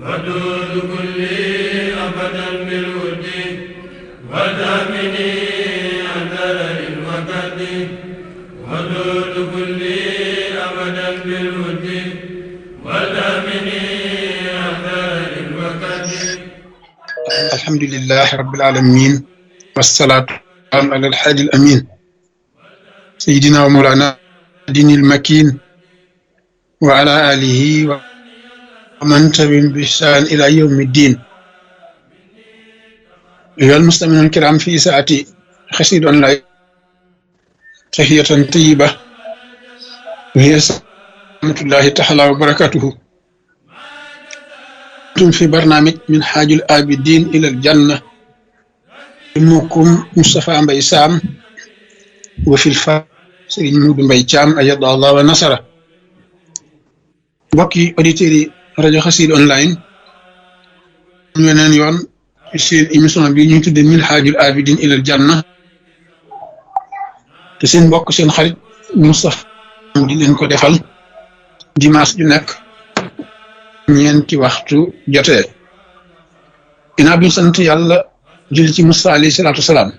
ودود كلي أبدا بالود ودامني أثر الوقت ودود كلي أبدا بالود ودامني أثر الوقت. الحمد لله رب العالمين والصلاة والسلام على الحادي الأمين سيدنا ومولانا دين المكين وعلى آله ومن تبعهم بإحسان إلى يوم الدين. أيها المستمعون الكرام في ساعة خسيد أونلاين تحية طيبة وهي سلامة الله تعالى وبركاته. أنتم في برنامج من حاج الآبدين إلى الجنة أمكم مصطفى مباي سام وفي الفا سيرين مودou Mbaye Thiam أيد الله ونصره. mbokki auditeurs yi rajo Xassida online ñu weneen yoon seen émission bi ñu tudde min haajul abidin ilal janna te seen mbokk seen xarit Moustapha di leen ko defal dimanche ju nekk ñeenti waxtu jotee. ginnaaw bi ñu sant yàlla julli ci Musaa alayhi salaatu wasalaam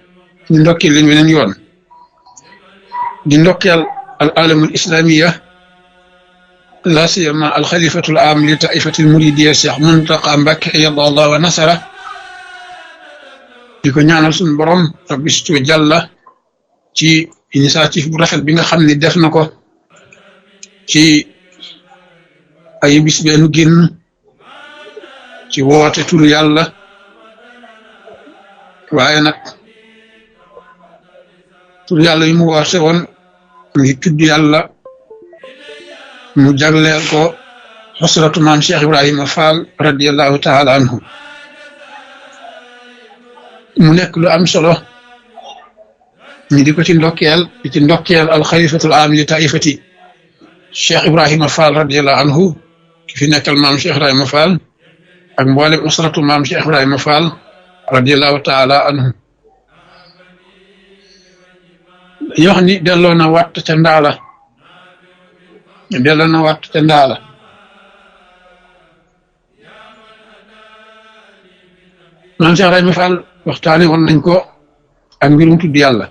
ñu ndokkeel leen weneen yoon di ndokkeel al alamul islamiya لا سيما الخليفة العام لطائفة المريدية الشيخ منتقى مبكي أيد الله ونصره diko ñaanal suñu borom rabbi stu jàlla ci initiative bu rafet bi nga xam ne def na ko ci ay bis beenu génn ci woote turu yàlla waaye nag turu yàlla yi mu woote woon ngi tudd yàlla mu jagleel ko xusratu maam Cheikh Ibrahima Fall radiyallahu taala anhu mu nekk lu am solo ñu di ko ci ndokkeel di ci ndokkeel al xalifatul aam li taifati Cheikh Ibrahima Fall radiyallahu anhu ki fi nekkal maam Cheikh Ibrahima Fall ak mboolem xusratu maam Cheikh Ibrahima Fall radiyallahu taala anhu. yoo xam ni delloo na watt ca ndaala delloo na watt ca ndaala maam Cheikh Ibrahima Fall waxtaane woon nañ ko ak mbirum tudd yàlla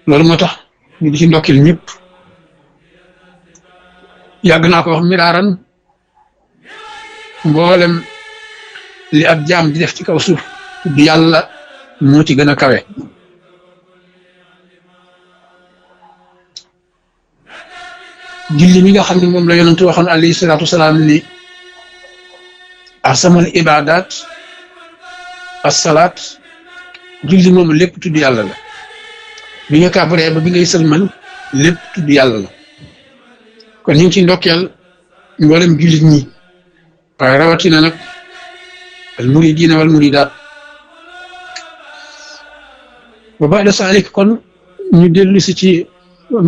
loolu moo tax ñu di ci ndokkil ñëpp yàgg naa ko wax miraaran mboolem li ab jaam di def ci kaw suuf tudd yàlla moo ci gën a kawe. julli mi nga xam ne moom la yonentu waxoon alayhi salaatu wasalaam ni asamal ibadat as-salaat julli moom lépp tudd yàlla la bi nga kàbbaree ba bi ngay sëlmal lépp tudd yàlla la kon ñu ngi ci ndokkeel mboolem jullit ñi waaye rawatina nag al muridiina wal muridaat ba ba'da saalik kon ñu dellu si ci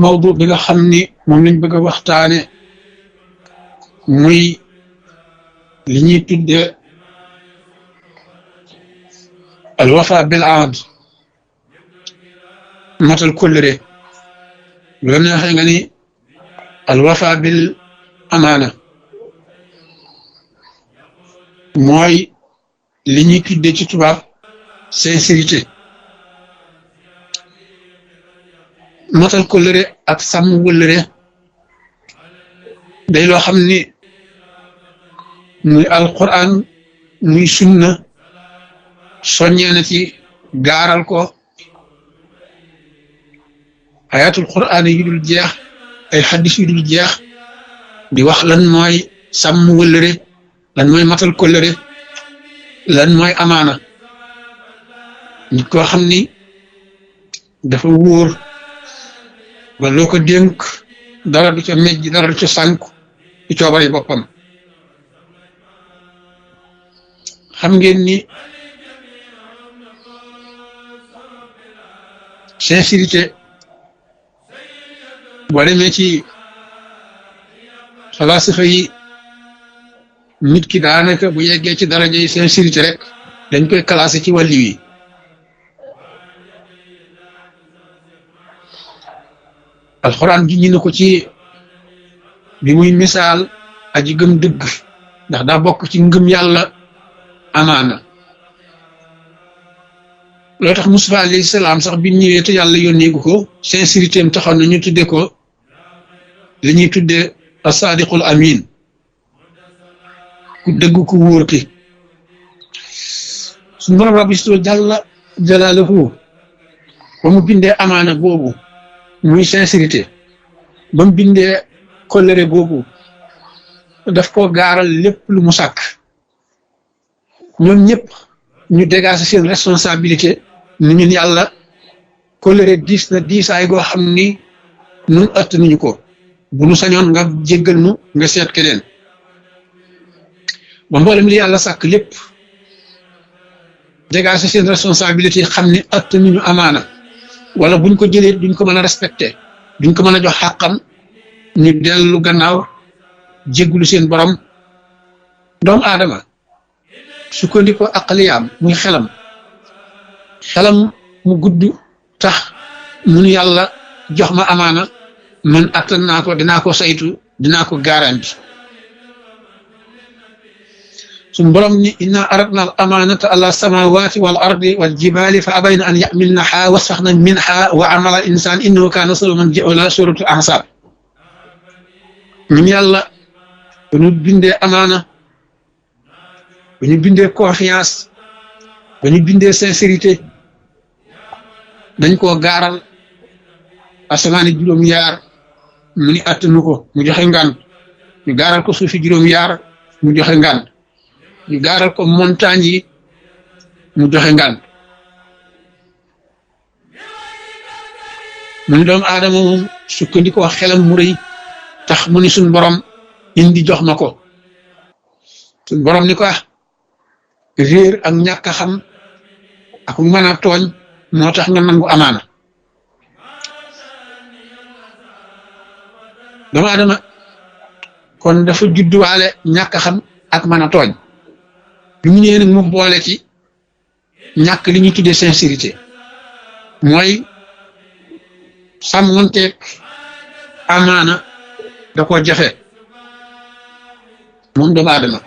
mawdu bi nga xam ni moom lañ bëgg a waxtaane muy li ñuy tudde al wafa bil ahd matal kóllëre bu la neexee nga ni al wafa bil amaana mooy li ñuy tudde ci tubaab sincérité matal kóllëre ak sàmm wëllëre day loo xam ni muy alquran muy sunna soññee na ci gaaral ko ayatul quran yu dul jeex ay xaddis yu dul jeex di wax lan mooy sàmm wëllëre lan mooy matal kóllëre lan mooy amaana nit koo xam ni dafa wóor ba loo ko dénk dara du ca mejj dara du ca sànku ci coobari boppam. xam ngeen ni sincérité boo demee ci falasifa yi nit ki daanaka bu yeggee ci daraja yi sincérité rek dañ koy classé ci wàllu yi alxuraan ji ñu ne ko ci bi muy misaal aji gëm dëgg ndax daa bokk ci ngëm yàlla amaana loo tax Mustafa alayhi salaam sax bi ñëwee te yàlla yónneegu ko sincérité am taxaw na ñu tudde ko li ñuy tuddee as-sadiqul amin ku dëgg ku wóor ki suñu borom rabbi jalla jalaaluhu ba mu bindee amaana boobu muy sincérité ba mu bindee kóllëre boobu daf ko gaaral lépp lu mu sàkk ñoom ñëpp ñu dégager seen responsabilité ni ñun yàlla kóllëre diis na diisaay goo xam ni nun ëtt nañu ko bu nu sañoon nga jéggal nu nga seet keneen ba mboolem li yàlla sàkk lépp dégager seen responsabilité xam ni ëtt nañu amaana wala buñ ko jëlee duñ ko mën a respecté duñ ko mën a jox xàqam ñu dellu gannaaw jéggulu seen borom doomu aadama sukkandiku aqliyaam muy xelam mu gudd tax mun yàlla jox ma amaana man attan naa ko dinaa ko saytu dinaa ko garanti suñ borom ni inna aradna al amanata ala samawati wal ardi wal jibali fa abayna an yaxmilnaha wasfaxna minha wa amala al insan innahu kaana zaluman jahula suratul ahzab ñun yàlla ba ñu bindee amaana ba ñu bindee confiance ba ñu bindee sincérité dañ koo gaaral asamaani juróom-yaar mu ni attanu ko mu joxe ngaan ñu gaaral ko suufi juróom-yaar mu joxe ngaan ñu gaaral ko montagne yi mu joxe ngaan mu ni doomu aadama moom sukkandikoo xelam mu rëy tax mu ni suñ borom indi jox ma ko suñ borom ni ko réer ak ñàkk a xam ak mën a tooñ moo tax nga nangu amaana doomu aadama kon dafa judduwaale ñàkk a xam ak mën a tooñ bi mu ñëwee nag mu boole ci ñàkk li ñuy tuddee sincérité mooy sàmmonteeg amaana da koo jafe moom doomu aadama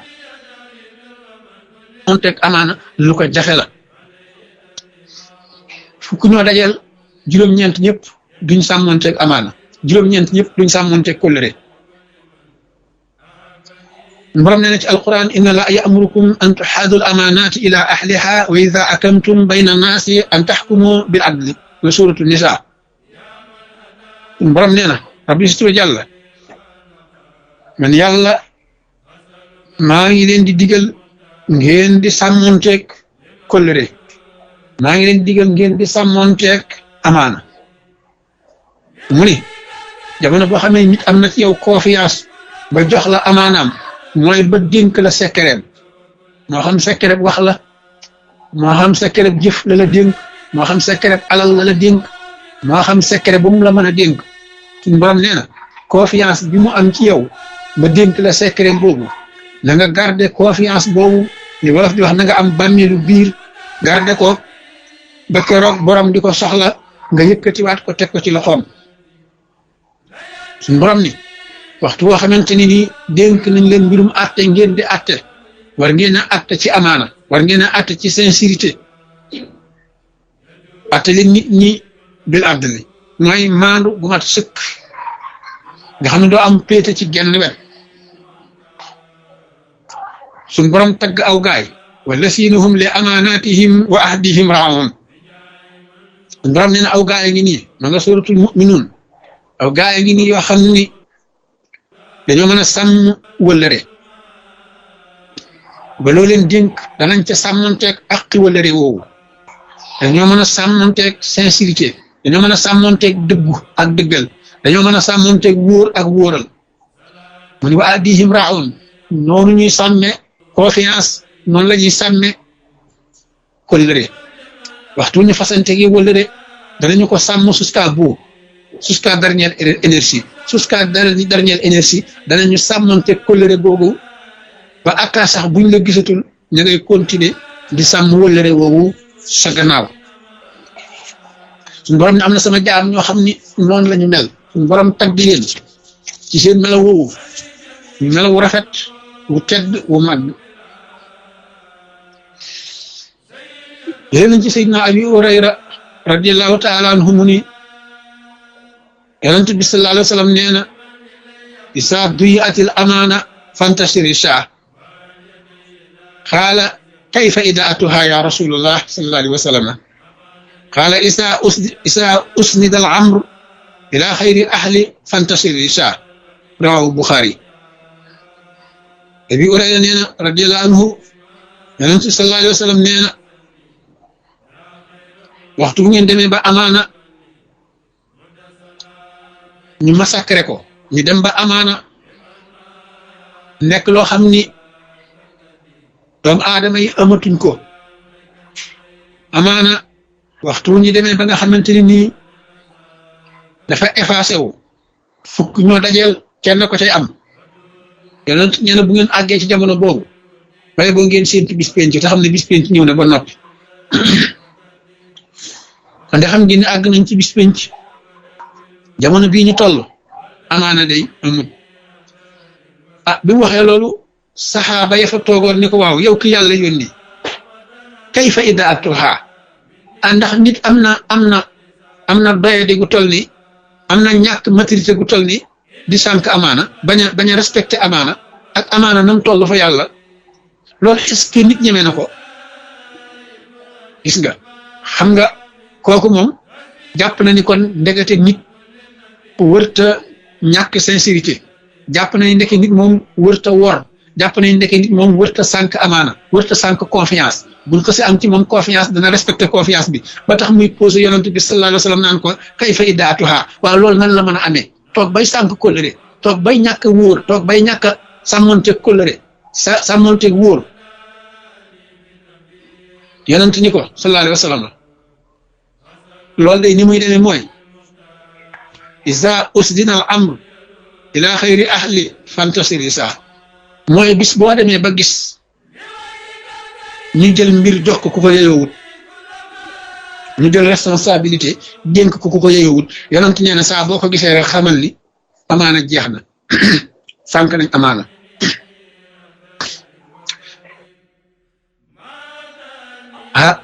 sàmmonteeg amaana lu ko jafe la fukk ñoo dajeel juróom-ñeent ñëpp duñ sàmmonteeg amaana juróom-ñeent ñëpp duñ sàmmonteeg kóllëre borom nee na ci alquran inna la ya'murukum an tuhaadu al amanati ila ahliha wa idha akamtum bayna naasi an taxkumu bil adli wa suratu nisa borom nee na rabbi situ jàlla man yàlla maa ngi leen di digal ngeen di sàmmonteeg kóllëre maa ngi leen di digal ngeen di sàmmonteeg amaana mu ni jamono boo xamee nit am na ci yow confiance ba jox la amaanaam mooy ba dénk la sekkereem moo xam sekkereem wax la moo xam sekkereem jëf la la dénk moo xam sekkereem alal la la dénk moo xam sekkereem bu mu la mën a dénk suñu borom nee na confiance bi mu am ci yow ba dénk la sekkereem boobu na nga garder confiance boobu li wolof di wax na nga am bàmmeelu biir garder ko ba keroog borom di ko soxla nga yëkkatiwaat ko teg ko ci loxoom suñu borom ni waxtu boo xamante ni nii dénk nañ leen mbirum àtte ngeen di àtte war ngeen a àtte ci amaana war ngeen a àtte ci sincérité àtte leen nit ñi bil adli mooy maandu bu mat sëkk nga xam ne doo am péete ci genn wet suñ borom tagg aw gaay wallasiina hum li amaanatihim wa ahdihim raa'uun suñ borom nee na aw gaay ngi nii ma nga suratul mu'minuun aw gaay ngi nii yoo xam ni dañoo mën a sàmm wëllëre ba loo leen dénk danañ ca sàmmonteeg aqi wëllëre woowu dañoo mën a sàmmonteeg sincérité dañoo mën a sàmmonteeg dëggu ak dëggal dañoo mën a sàmmonteeg wóor ak wóoral mu ni wa ahdihim raa'uun noonu ñuy sàmme confiance noonu la ñuy sàmme kóllëre waxtu ñu fasanteeg yi wëllëre danañu ko sàmm jusqu'à dernière énergie jusqu'à dernière énergie danañu sàmmante kóllëre googu ba akka sax buñ la gisatul ñu ngay continuer di sàmm wóllëre woowu sa gannaaw suñu borom ne am na sama jaam ñoo xam ni noonu la ñu mel suñu borom tagg leen ci seen melo woowu melo wu rafet wu tedd wu mag yéen ci Seydina Abi Hurayra radiyallahu taala anhu mu ni yonent bi sallallahu alayhi wa sallam nee na isaa duyiatil amaana fantashiri shaa qaala kayfa idaatuha ya rasulullah sallallahu alayhi wa sallam qaala isaa usnida al amr ila xayri ahli fantashiri shaa rawahu Buxaari. Abi Hurayra nee na radiyallahu anhu yonent bi sallallahu alayhi wa sallam nee na waxtu bu ngeen demee ba amaana ñu massacré ko ñu dem ba amaana nekk loo xam ni doomu aadama yi amatuñ ko amaana waxtu wu ñu demee ba nga xamante ni nii dafa effacé wu fukk ñoo dajeel kenn ko cay am yonent nee na bu ngeen àggee ci jamono boobu waaye boo ngeen séentu bis penc te xam ne bis penc ñëw na ba noppi kon xam ngeen ne àgg nañ ci bis penc jamono bii ñu toll amaana day amut bi mu waxee loolu saxaaba ya fa toogoon ni ko waaw yow ki yàlla yónni kayfa idaatuha ndax nit am na doyadi gu toll ni am na ñàkk maturité gu toll ni di sànq amaana bañ a respecté amaana ak amaana nam toll fa yàlla loolu est-ce que nit ñeme na ko gis nga xam nga kooku moom jàpp na ni kon ndekete nit wërta ñàkk sincérité jàpp na ni ndeke nit moom wërta wor jàpp na ni ndeke nit moom wërta sànq amaana wërta sànq confiance buñ ko si am ci moom confiance dana respecté confiance bi ba tax muy posé yonent bi sallallahu alayhi wa sallam naan ko kayfa idaatuha waaw loolu nan la mën a amee toog bay sànq kóllëre toog bay ñàkk wóor toog bay ñàkk sàmmonteeg kóllëre sàmmonteeg wóor yonent ni ko sallallahu alayhi wa sallam loolu day ni muy demee mooy isa usdina al amr ila xayri ahli fantasiri saa mooy bis boo demee ba gis ñu jël mbir jox ko ku ko yeyowut ñu jël responsabilité dénk ko ku ko yeyowut yonent nee na saa boo ko gisee rek xamal ni amaana jeex na sànq nañ amaana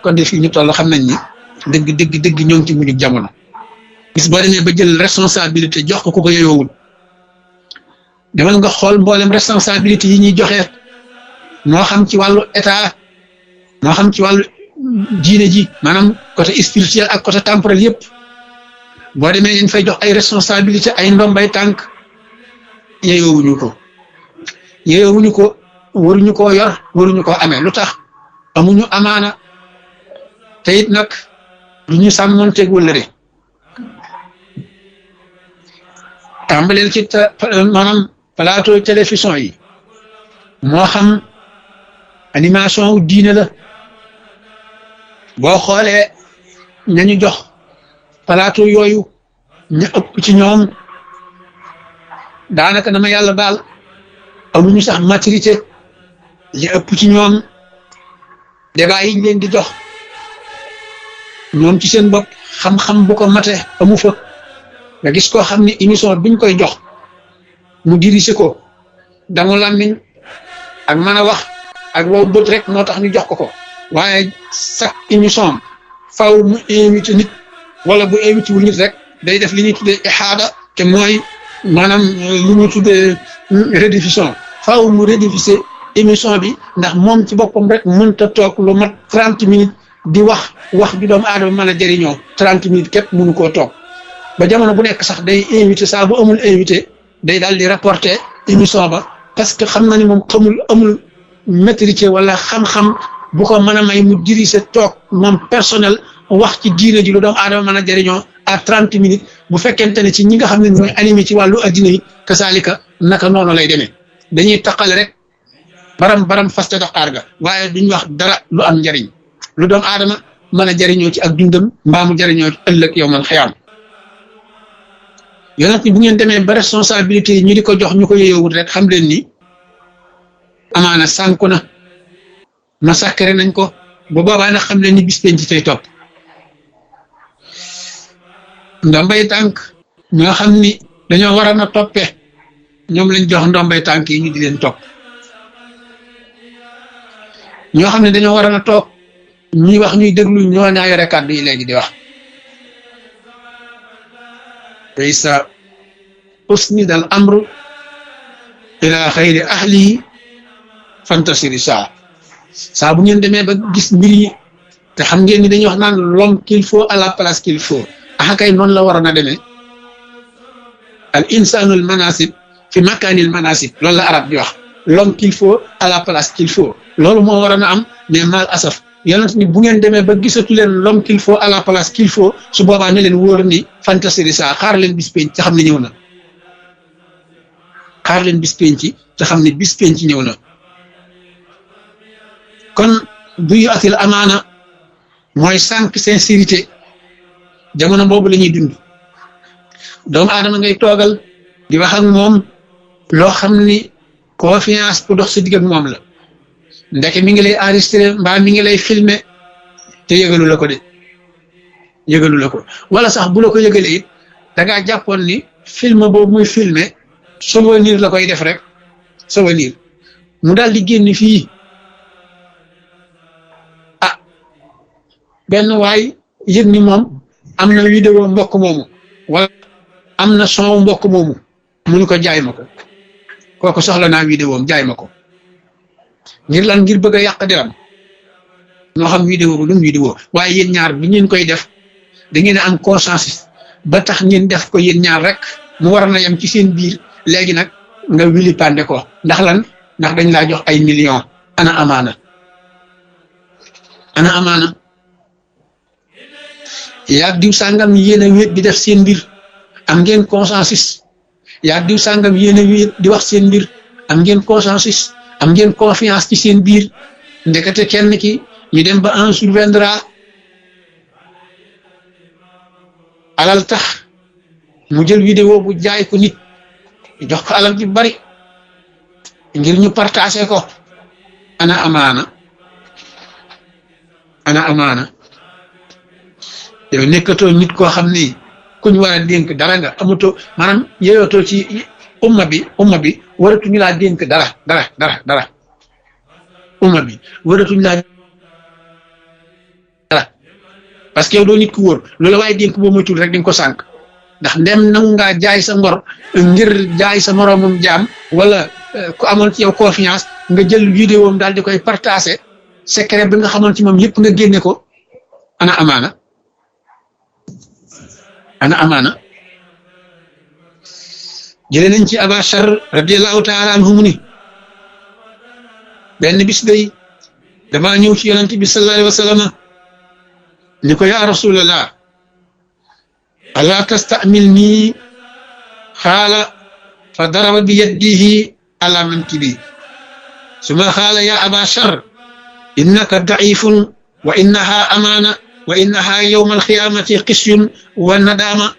kon de fii ñu toll xam nañ ni dëgg ñoo ngi ci mujj jamono bis boo demee ba jël responsabilité jox ko ku ko yeyowul demal nga xool mboolem responsabilité yi ñuy joxe moo xam ci wàllu état moo xam ci wàllu diine ji maanaam côté spirituel ak côté temporel yëpp boo demee ñu fay jox ay responsabilité ay ndombay tànk yeyowuñu ko waruñu koo yor waruñu koo amee lu tax amuñu amaana te it nag lu ñu sàmmonteeg wëllëre tàmbaleel ci maanaam plateau télévision yi moo xam animation wu diine la boo xoolee nañu jox plateau yooyu ñu ëpp ci ñoom daanaka na ma yàlla baal amuñu sax maturité li ëpp ci ñoom débat yi ñu leen di jox ñoom ci seen bopp xam-xam bu ko mate amu fa nga gis koo xam ne émission biñ koy jox mu dirigé ko damu làmmiñ ak mën a wax ak wow bët rek moo tax ñu jox ko waaye chaque émission faaw mu invité nit wala bu invité wu nit rek day def li ñuy tuddee ixaada te mooy maanaam li ñuy tuddee rediffusion faaw mu rediffusé émission bi ndax moom ci boppam rek mënta toog lu mat 30 minutes di wax bi doomu aadama mën a jëriñoo 30 minutes képp mënu koo toog ba jamono bu nekk sax day invité saa bu amul invité day daal di rapporter émission ba parce que xam na ni moom amul maîtrise wala xam-xam bu ko mën a may mu diriger toog moom personnel wax ci diine ji lu doomu aadama mën a jëriñoo à 30 minutes bu fekkente ne ci ñi nga xam ne ñooy animé ci wàllu addina yi kasaalika naka noonu lay demee dañuy taqale rek baram faste dox aar ga waaye duñ wax dara lu am njëriñ lu doomu aadama mën a jëriñoo ci ak dundam mbaamu jëriñoo ci ëllëg yowmal xiyaam yonent bu ngeen demee ba responsabilité yi ñu di ko jox ñu ko yeyowut rek xam leen ni amaana sànku na massacré nañ ko ba boobaa nag xam leen ni bis penc ci tey topp ndombay tànk ñoo xam ni dañoo war a na toppe ñoom lañ jox ndombay tànk yi ñu di leen topp ñoo xam ne dañoo war a toog ñuy wax ñuy déglu ñoo ñaa yore kàddu yi léegi di wax laysa usnida al amru ila xayri ahlihi fantasiri saa bu ngeen demee ba gis mbir yi te xam ngeen ni dañuy wax naan l'homme qu'il faut à la place qu'il faut kay noonu la waroon a demee al insanul manasib fi makanil manasib loolu la arab di wax l'homme qu'il faut à la place qu'il faut loolu moo waroon a am mais mal asaf yonent ni bu ngeen demee ba gisatu leen l'homme qu'il faut à la place qu'il faut su boobaa ne leen wóor ni fantasiri xaar leen bis penc te xam ne ñëw na xaar leen bis penc te xam ne bis penc ñëw na kon duyu atil amaana mooy sànq sincérité jamono boobu la ñuy dund doomu aadama ngay toogal di wax ak moom loo xam ni confiance bu dox sa digg ak moom la ndeke mi ngi lay enregistré mbaa mi ngi lay filmé te yëgalu la ko de yëgalu la ko wala sax bu la ko yëgalee it da ngaa jàppoon ni film boobu muy filmé souvenir la koy def rek souvenir mu daal di génn fii benn waay yëg ni moom am na vidéo mbokk moomu wala am na son mbokk moomu munu ko jaay ma ko kooku soxla naa vidéo am jaay ma ko ngir lan ngir bëgg a yàq deram ñoo xam vidéo bu dum vidéo waaye yéen ñaar bi ngeen koy def da ngeen a am conscience ba tax ngeen def ko yéen ñaar rek mu war na yem ci seen biir léegi nag nga wili pande ko ndax lan ndax dañ laa jox ay millions ana amaana yaag diw sàngam yéen a wéet di def seen mbir am ngeen consensus yaag diw sàngam yéen a wéet di wax seen mbir am ngeen consensus am ngeen confiance ci seen biir ndekete kenn ki ñu dem ba un jour viendra alal tax mu jël vidéo bu jaay ko nit jox ko alal ju bari ngir ñu partagé ko ana amaana yow nekkatoo nit koo xam ni kuñ war a dénk dara nga amatoo maanaam yeyootoo ci umma bi waratuñu laa dénk dara umma bi waratuñu laa dara parce que yow doo nit ku wóor loolu waaye dénk boo moytul rek di nga ko sànq ndax ndem nangu ngaa jaay sa ngor ngir jaay sa moroomam jaam wala ku amoon ci yow confiance nga jël vidéo am daal di koy partagé secret bi nga xamoon ci moom yëpp nga génne ko ana amaana jëlee nañ ci Abachar radiallahu taala anhu mu ni benn bis day damaa ñëw ci yonent bi sallallahu alayhi wa sallam ni ko yaa rasulallah ala tastamil nii xaala fa daraba bi yadihi ala mankibi suma xaala ya Abachar innaka daifun wa innaha amaana wa innaha yawma alqiyamati qisyun wa nadama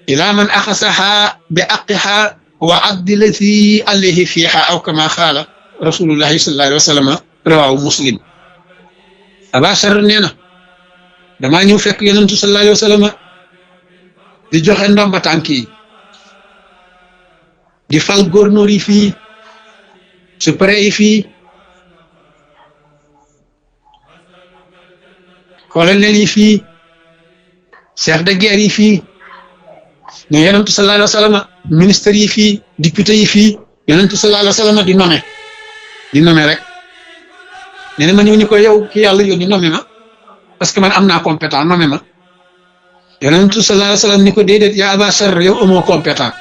ila man axasaha bi aqiha wa adlati alayhi fiha aw kama xaala rasulullahi sallallahu alayhi wa sallam rawahu muslim Abachar nee na damaa ñëw fekk yonentu sallallahu alayhi wa sallam di joxe ndomba tànk yi di fal gouverneur yi fii suprêt yi fii colonel yi fii chef de guerre yi fii ne yonentu sallallahu alayhi wa sallam ministre yi fii député yi fii yonentu sallallahu alayhi wa sallam di nommé rek nee na ma ñëw ni ko yow ki yàlla yónni nommé ma parce que man am naa compétent nommé ma yonentu sallallahu alayhi wa sallam ni ko déedéet yaa Abachar yow amoo compétent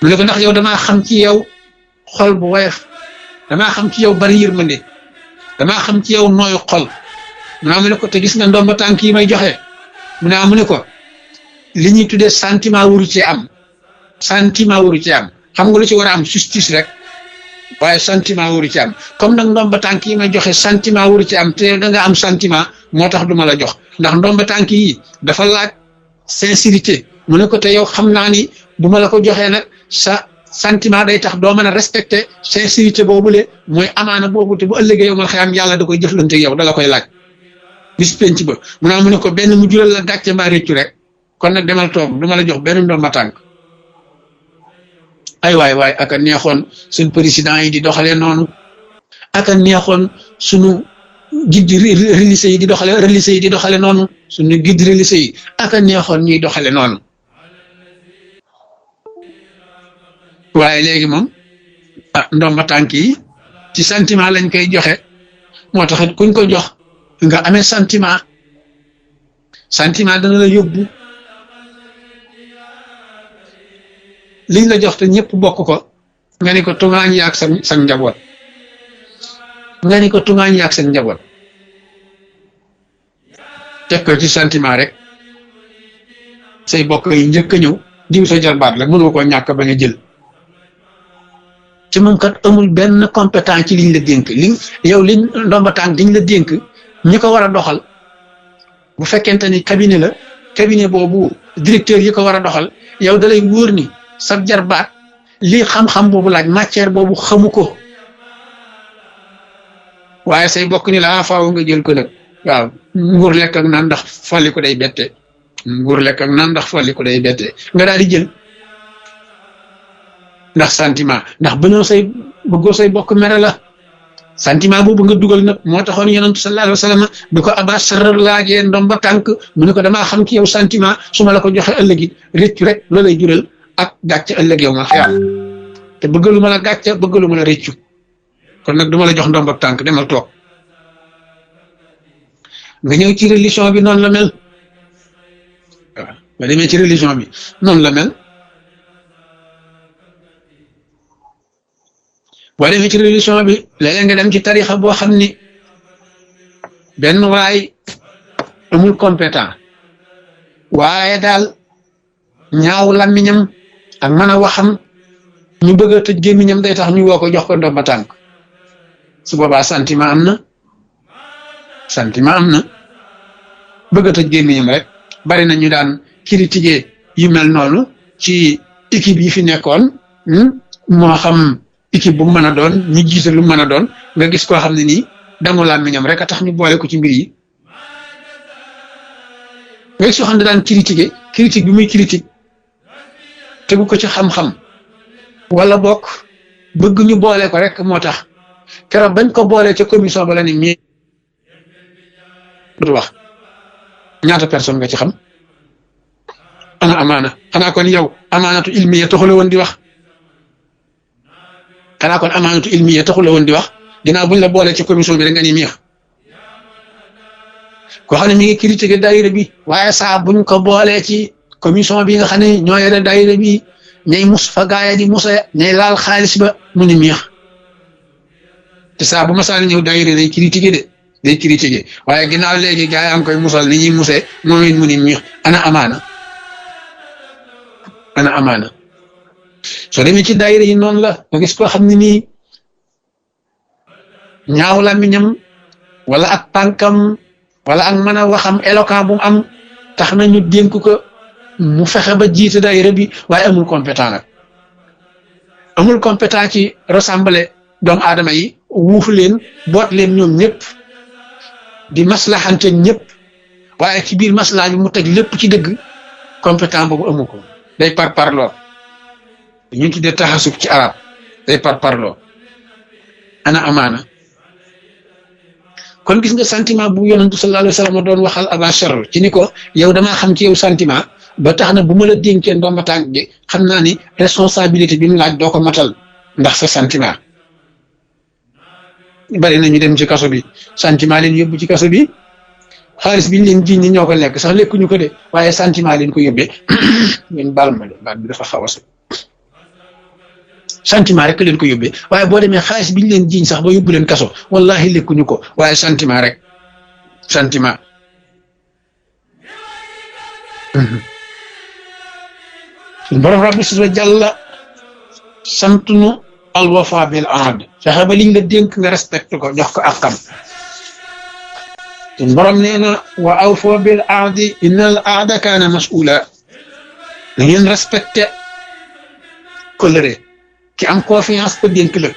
mu ne ko ndax yow damaa xam ci yow xol bu woyof damaa xam ci yow bari yërmande damaa xam ci yow nooyu xol mu ne ko te gis nga ndomba tànk yi may joxe mu ne ko li ñuy tuddee sentiment waru ci am xam nga lu ci war a am justice rek waaye sentiment waru ci am comme nag ndomba tànk yi may joxe sentiment waru ci am te da nga am sentiment moo tax duma la jox ndax ndomba tànk yi dafa laaj sincérité mu ne ko te yow xam naa ni bu ma la ko joxee nag sa sentiment day tax doo mën a respecté sincérité boobule mooy amaana boobu te bu ëllëgee yow mal xëyam yàlla da koy jëflante yow da la koy laaj bis penc ba mu ne ko benn mu jural la gàcce mbaa réccu rek kon nag demal toog du ma la jox benn ndomba tànk ay waay aka neexoon suñ président yi di doxalee noonu aka neexoon suñu guide religieux yi di doxale noonu suñu guide religieux yi aka neexoon ñuy doxale noonu waaye léegi moom ndomba tànk yi ci sentiment lañ koy joxe moo tax kuñ ko jox nga amee sentiment dana la yóbbu liñ la jox te ñëpp bokk ko nga ni ko tungaañ yaag sa njaboot teg ko ci sentiment rek say bokk yi njëkk a ñëw diw sa jarbaat la mënoo koo ñàkk ba nga jël ci moom kat amul benn compétent ci liñ la dénk liñ ndomba tànk diñ la dénk ñi ko war a doxal bu fekkente ni cabinet boobu directeur yi ko war a doxal yow dalay wóor ni sa jarbaat lii xam-xam boobu laaj matière boobu xamu ko waaye say bokk ni la faaw nga jël ko nag waaw nguur lekk ak naan ndax folli ko day bette nga daal di jël ndax sentiment ndax bëggoo say bokk mere la sentiment boobu nga dugal nag moo taxoon yonent sallallahu alayhi wa sallam bi ko Abaa Sarr laajee ndomba tànk mu ne ko damaa xam ci yow sentiment su ma la ko joxe ëllëgi rëccu rek la lay jural ak gàcce ëllëg yow ma xeex te bëggalu ma la gàcce bëggalu ma la rëccu kon nag duma la jox ndomba tànk demal toog nga ñëw ci religion bi noonu la mel waaw nga demee ci religion bi noonu la mel boo demee ci religion bi léeg-léeg nga dem ci tarixa boo xam ni benn waay amul compétent waaye daal ñaaw làmmiñam ak mën a waxam ñu bëgg a tëj gémmiñam day tax ñu woo ko jox ko ndomba tànk su boobaa sentiment am na bëgg a tëj gémmiñam rek bari na ñu daan critiquer yu mel noonu ci équipe yi fi nekkoon moo xam équipe bu mën a doon ñu jiite lu mën a doon nga gis koo xam ne nii dangu làmmiñam rek a tax ñu boole ko ci mbir yi nga gis soo xam ne daan critique bi muy critique tegu ko ci xam-xam wala bokk bëgg ñu boole ko rek moo tax keroog bañ ko boole ca commission ba la ni mii du wax ñaata personne nga ci xam ana amaana xanaa kon yow amaanatu ilmiya taxula woon di wax ginnaaw buñ la boole ci commission bi rek nga ni miix koo xam ne mi ngi critiquer daayira bi waaye saa buñ ko boolee ci commission bi nga xam ne ñoo yore daayira bi ñay mus fa gaaya di musa ñay laal xaalis ba mu ni miix te saa bu ma saa ñëw daayira day critiquer waaye ginnaaw léegi gaa yaa ngi koy musal ni ñuy musee moom it mu ni miix ana amaana soo demee ci daayira yi noonu la nga gis koo xam ne nii ñaaw làmmiñam wala ak tànkam wala ak mën a waxam éloquent bu mu am tax na ñu dénk ko mu fexe ba jiite daayira bi waaye amul compétent ci rassembler doomu aadama yi wuufu leen boot leen ñoom ñëpp di maslaxante ñëpp waaye ci biir maslaa bi mu teg lépp ci dëgg compétent boobu amu ko day parparloo ñu tuddee taxasub ci arab day parparloo ana amaana kon gis nga sentiment bu yonentu sallallahu alayhi wa sallam doon waxal Abaa Sarr ci ni ko yow damaa xam ci yow sentiment ba tax na bu ma la dénkee ndomba tànk gi xam naa ni responsabilité bi mu laaj doo ko matal ndax sa sentiment bari na ñu dem ci kaso bi sentiment leen yóbbu ci kaso bi xaalis bi ñu leen jiñ ñi ñoo ko lekk sax lekkuñu ko de waaye sentiment leen ko yóbbee ngeen baal ma de baat bi dafa xaw a sentiment rek leen ko yóbbee waaye boo demee xaalis bi ñu leen jiñ sax ba yóbbu leen kaso wallahi lekkuñu ko waaye sentiment rek sentiment borom rabbi subhanahu wa jalla sant nu alwafa bil ahd fexe ba liñ la dénk nga respecté ko jox ko akam suñ borom nee na wa awfa bil ahdi inna al ahda kaana mas'ula da ngeen respecté coloré ki am confiance ko dénk la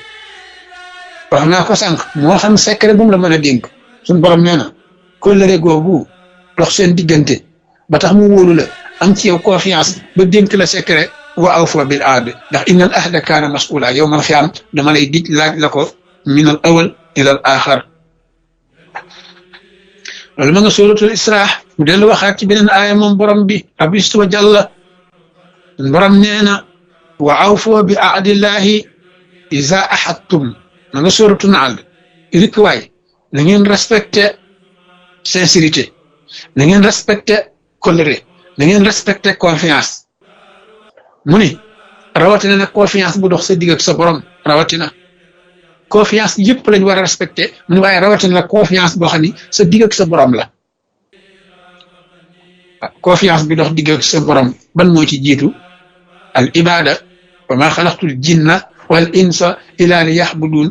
wax naa ko sànq moo xam secret bu mu la mën a dénk suñ borom nee na coloré googu dox seen diggante ba tax mu wóolu la am ci yow confiance ba dénk la secret wa awfu bil ahd ndax innal ahda kaana mas'uula yawmal qiyaam dama lay dig laaj la ko min al awal ila al axar loolu ma nga suratul Isra mu dellu waxaat ci beneen aaya moom borom bi rabbi wa jalla borom nee na wa awfu bi ahdillahi iza ahadtum ma nga suratul Nahl rik waay na ngeen respecté sincérité na ngeen respecté colère na ngeen respecté confiance mu ni rawatina nag confiance bu dox sa digg ak sa borom rawatina confiance yëpp lañ war a respecté mu ni waaye rawatina nag confiance boo xam ni sa digg ak sa borom la confiance bi dox digg ak sa borom ban moo ci jiitu al ibada wa ma xalaqtul jinna wal insa ila li yaxbudun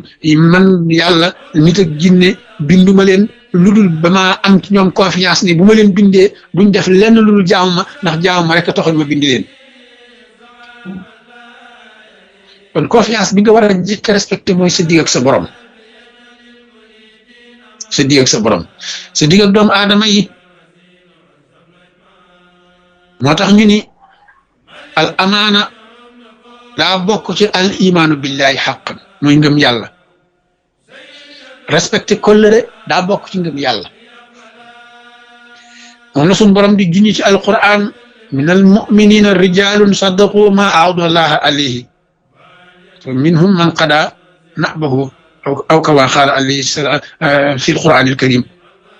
man yàlla nit ak jinne binduma leen lu dul ba ma am ci ñoom confiance ni bu ma leen bindee duñ def lenn lu dul jaamu ma ndax jaamu ma rek a taxoon ma bind leen kon confiance bi nga war a jëkk respecté mooy sa digg ak sa borom sa digg ak sa borom sa digg ak doomu aadama yi moo tax ñu ni al amaana daa bokk ci al imaanu billahi xaqan muy ngëm yàlla respecté kóllëre daa bokk ci ngëm yàlla moom la suñ borom di junñi ci alquran min al muminina rijalun sadaqu ma aahadu allaha alayhi fa minhum man qada nahbahu aw kama qaala alayhi salaam fi alquran alkarim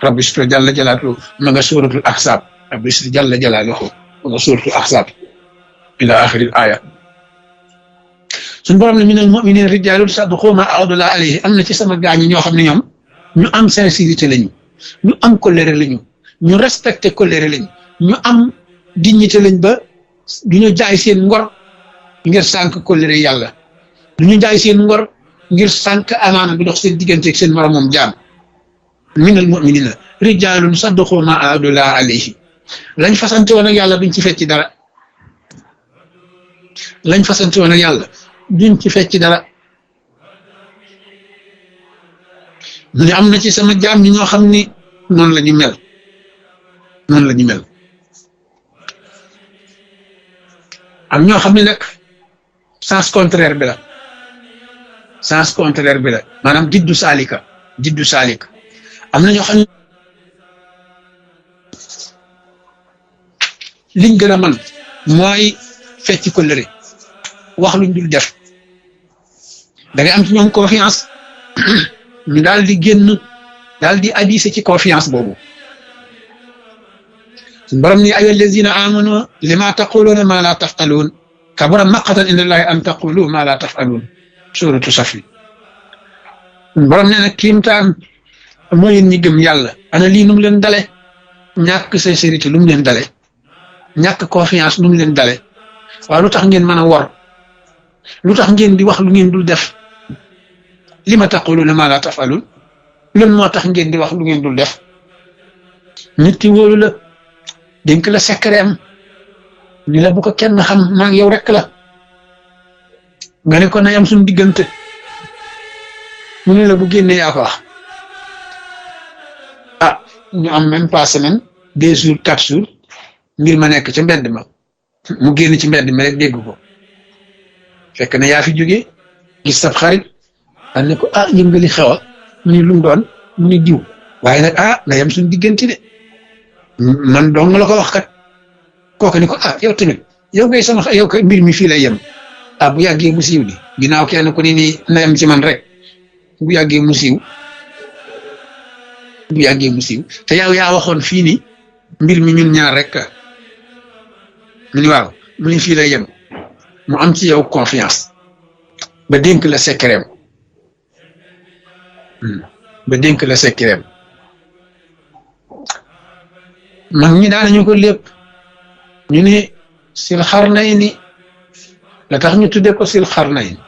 rabbi sito jalla jalaaluhu ma nga suratul ahzab rabbi sito jalla jalaaluhu ma nga suratul ahzab ila axiri al aya suñu borom ne minal mu'minin rijaalun sadaqu ma aahadu llaha alayhi am na ci sama gaañi ñoo xam ne ñoom ñu am sincérité lañu ñu am colère lañu ñu respecté colère lañu ñu am dignité lañ ba du ñu jaay seen ngor ngir sànq colère yàlla du ñu jaay seen ngor ngir sànq amaana bi dox seen diggante ak seen moromam jaam minal mu'minina rijaalun sadaqu ma aahadu llaha alayhi lañ fasante woon ak yàlla duñ ci fecc dara lañ fasante woon ak yàlla duñ ci fecc dara mu ne am na ci sama jaam ñi ñoo xam ni noonu la ñu mel noonu la ñu mel am ñoo xam ne nag sens contraire bi la sens contraire bi la maanaam jiddu saalika am na ñoo xam ne liñ gën a man mooy fecc ko lëre wax luñ dul def da ngay am ci ñoom confiance ñu daal di génn daal di abusé ci confiance boobu suñu borom ni ayyuha allazina amanu lima taquluna ma la taf'alun kabura maqatan inda allahi an taqulu ma la taf'alun suratu safi suñu borom nee na kiimtaan mooy yéen ñi gëm yàlla ana lii nu mu leen dale ñàkk sincérité lu mu leen dale ñàkk confiance lu mu leen dale waaw lu tax ngeen mën a wor lu tax ngeen di wax lu ngeen dul def li ma taquluna ma la tafalun loolu moo tax ngeen di wax lu ngeen dul def nit ki wóolu la dénk la secret am ni la bu ko kenn xam maa ngi yow rek la nga ne ko na yam suñu diggante mu ne la bu génnee yaa ko wax ah ñu am même pas semaine 2 jours 4 jours ngir ma nekk ca mbedd ma mu génn ci mbedd mi rek dégg ko fekk na yaa fi jógee gis sab xarit dal ne ko ah yëngali xewa mu ni lu mu doon mu ni diw waaye nag ah na yem suñu diggante de man dong la ko wax kat kooku ni ko ah yow tamit yow ngay sama yow ko mbir mi fii lay yem ah bu yàggee mu siiw di ginnaaw kenn ku ni nii na yem ci man rek bu yàggee mu siiw te yow yaa waxoon fii ni mbir mi ñun ñaar rek mu ni waaw mu ni fii lay yem mu am ci yow confiance ba dénk la secret mag ñi daanañu ko lépp ñu ne sil xarnayni la tax ñu tuddee ko sil xarnayni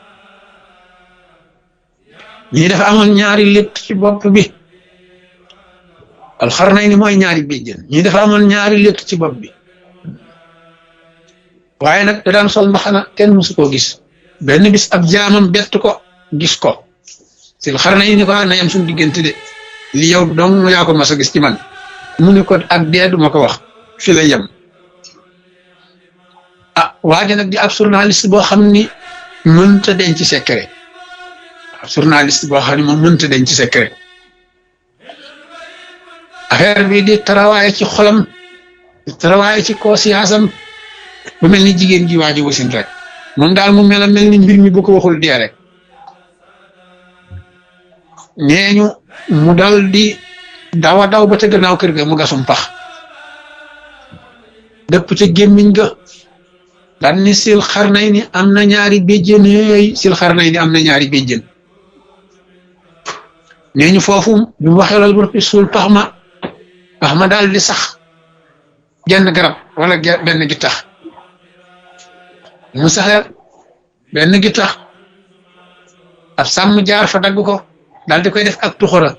ñi dafa amoon ñaari létt ci bopp bi al xarnayni mooy ñaari béjjën ñi dafa amoon ñaari létt ci bopp bi waaye nag da daan sol mbaxana kenn mësu koo gis benn bis ab jaamam bett ko gis ko sil xarnayni ni ko na yam suñu diggante de li yow dong yaa ko mas a gis ci man mu ne ko ak dee du ma ko wax fi la yem waaja nag di ab journaliste boo xam ni mënta denc secret ab journaliste boo xam ni moom mënta denc secret affaire bi di travailler ci xolam di travailler ci conscience am bu mel ni jigéen ji waaji wasin rek moom daal mu mel ni mbir mi bu ko waxul dee rek nee ñu mu dal di dawa daw ba ca gannaaw kër ga mu gasum pax dëpp ca gémmiñ ga daan ni sil xarnay ni am na ñaari béjjën yooyu sil xarnay ni am na ñaari béjjën nee ñu foofu bi mu waxee loolu bu suul pax ma daal di sax genn garab wala benn gi tax mu saxee benn gi tax ab sàmm jaar fa dagg ko daal di koy def ak tuxura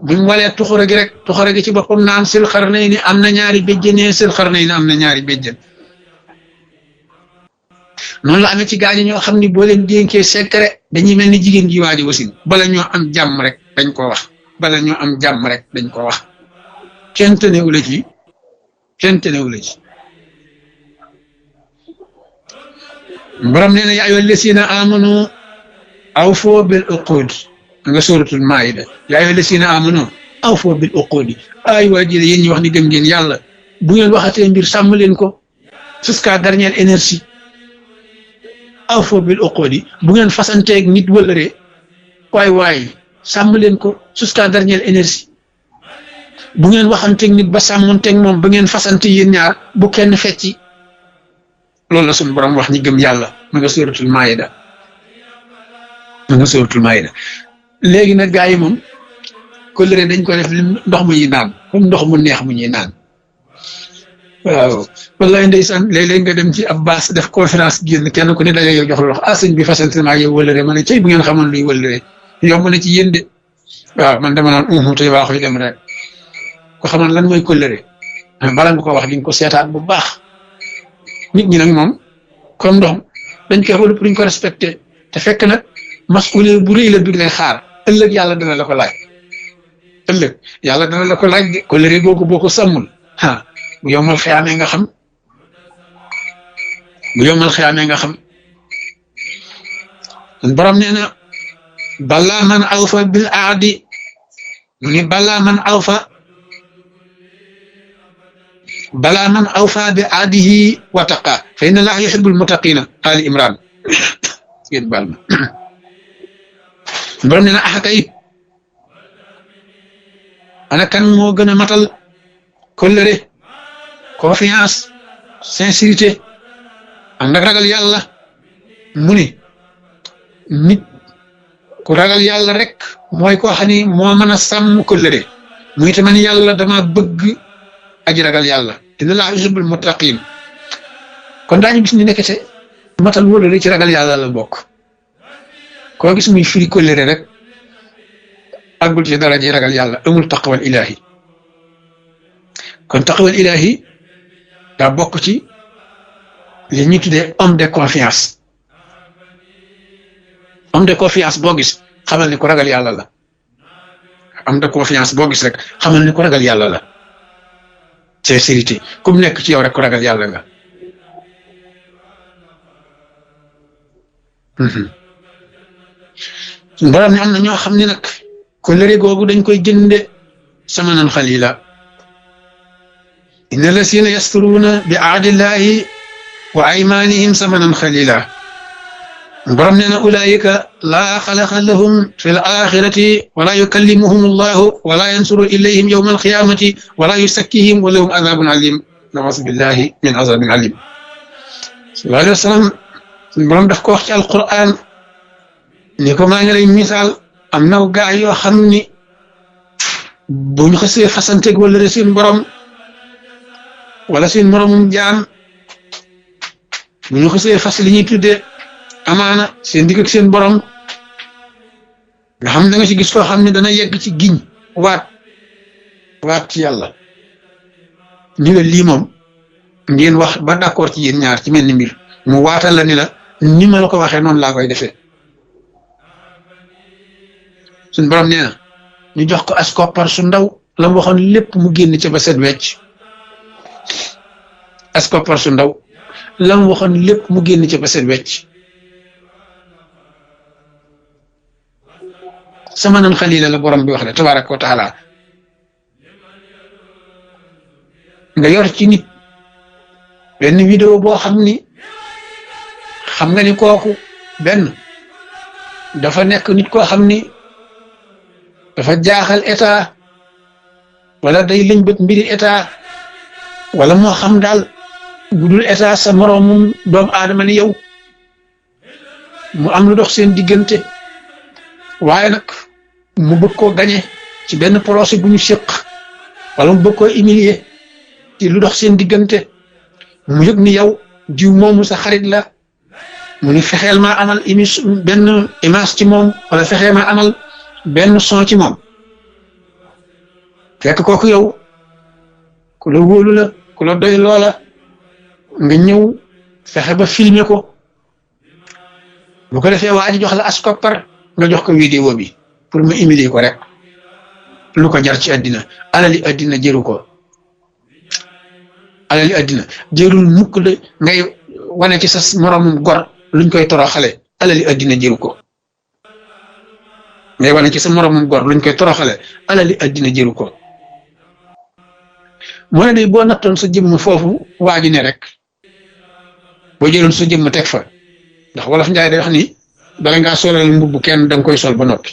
bi mu walee tuxura gi rek tuxura gi ci boppam naan sil xarnay ni am na ñaari béjjën sil xarnay ni am na ñaari béjjën noonu la amee ci gaañu ñoo xam ni boo leen dénkee secret dañuy mel ni jigéen ji waaji wasin bala ñoo am jàmm rek dañ ko wax bala ñoo am jàmm rek dañ ko wax kenn tënewu la ci borom nee na yaa ayyuha llazina amanu awfu bil uqud nga suratul maida yaa ayyuha llazina amanu awfu bil uqud ay waa ji yéen ñi wax ni gëm ngeen yàlla bu ngeen waxatee mbir sàmm leen ko jusqu'à dernière énergie awfu bil uqudi bu ngeen fasanteeg nit wëlëre waay sàmm leen ko jusqu'à dernière énergie bu ngeen waxanteeg nit ba sàmmonteeg moom ba ngeen fasante yéen ñaar bu kenn fecci loolu la suñu borom wax ñi gëm yàlla ma nga suratul maida léegi nag gaa yi moom kóllëre dañ ko def li ndox mu ñuy naan comme ndox mu neex mu ñuy naan waaw wallaay ndeysaan léeg-léeg nga dem ci ab baas def conférence génn kenn ku ne da yow jox la loxo sëñ bi fasante maa yow wëllëre ma ne cey bu ngeen xamoon luy wëllëre yomb na ci yéen de waaw man dama naan tey waaxuy dem rek ko xamoon lan mooy kóllëre bala nga ko wax di nga ko seetaat bu baax nit ñi nag moom comme ndox dañ koy xool pour ñu ko respecté te fekk nag mas'uuliyya bu rëy la bi lay xaar ëllëg yàlla dana la ko laaj de kóllëre googu boo ko sàmmul bu yomal xiyaamee nga xam borom nee na balaa man awfa bil aadi mu ni balaa man awfa bi aadihi wa taqa fa inna allaha yuhibbul muttaqina ali imran ngeen baal ma borom nee na kay ana kan moo gën a matal kóllëre confiance sincérité ak nag ragal yàlla mu ni nit ku ragal yàlla rek mooy koo xam ni moo mën a sàmm kóllëre muy tamit yàlla dama bëgg aji ragal yàlla inna allaha yuhibbul muttaqin kon daañu gis ni nekkete matal wóllëre ci ragal yàlla la bokk koo gis muy firi kóllëre rek àggul ci dara ji ragal yàlla amul taqwal ilahi kon taqwal ilahi daa bokk ci li ñuy tuddee homme de confiance boo gis xamal ni ko ragal yàlla la homme de confiance boo gis rek xamal ni ko ragal yàlla la sincérité ku mu nekk ci yow rek ko ragal yàlla nga borom ne am na ñoo xam ne nag kóllëre googu dañ koy jënde samanan xalila inna lasina yasturuuna bi ahdillahi wa aymanihim samanan xalila borom nee na ulaika laa xalaqa lahum fi l axirati wala yukallimuhum allahu wala yansuru ilayhim yawma alqiyamati wala yusakkihim wa lahum azabun alim nausu billahi min azabin alim sallallahu alayhi wa sallam borom daf ko wax ci alquran ni ko maa ngi lay misaal am na gaa yoo xam ni bu ñu xasee fasanteeg wala seen borom wala seen moromum jaam bu ñu xasee fas li ñuy tuddee amaana seen digg ak seen borom nga xam da nga ci gis koo xam ne dana yegg ci giñ waat ci yàlla ñu ne lii moom ngeen wax ba d'accord ci yéen ñaar ci mel ni mbir mu waatal la ni la ni ma la ko waxee noonu laa koy defee suñ borom nee na ñu jox ko as koppar su ndaw la mu waxoon lépp mu génn ca ba set wecc as koppar su ndaw lam waxoon lépp mu génn ci ba set wecc samanan xalila la borom bi wax de tabaraka wa taala nga yor ci nit benn vidéo boo xam ni xam nga ni kooku benn dafa nekk nit koo xam ni dafa jaaxal état wala day lëñbët mbiri état wala moo xam daal bu dul état sa moroomum doomu aadama ni yow mu am lu dox seen diggante waaye nag mu bëgg koo gañe ci benn procès bu ñu séq wala mu bëgg koo humilier ci lu dox seen diggante mu yëg ni yow diw moomu sa xarit la mu ni fexeel maa amal benn image ci moom wala fexeel maa amal benn son ci moom fekk kooku yow ku la wóolu la ku la doy loola nga ñëw fexe ba filmer ko bu ko defee waa ji jox la as koppar nga jox ko vidéo bi pour mu humilier ko rek lu ko jar ci àddina alali àddina jëru ko alali àddina jërul mukk la ngay wane ci sa moroomum gor luñ koy toroxale alali àddina jëru ko ngay wane ci sa moroomum gor luñ koy toroxale alali àddina jëru ko moo ne day boo nattoon sa jëmm foofu waa ji ne rek boo jëloon sa jëmm teg fa ndax wolof njaay day wax ni bala ngaa solal mbubb kenn da nga koy sol ba noppi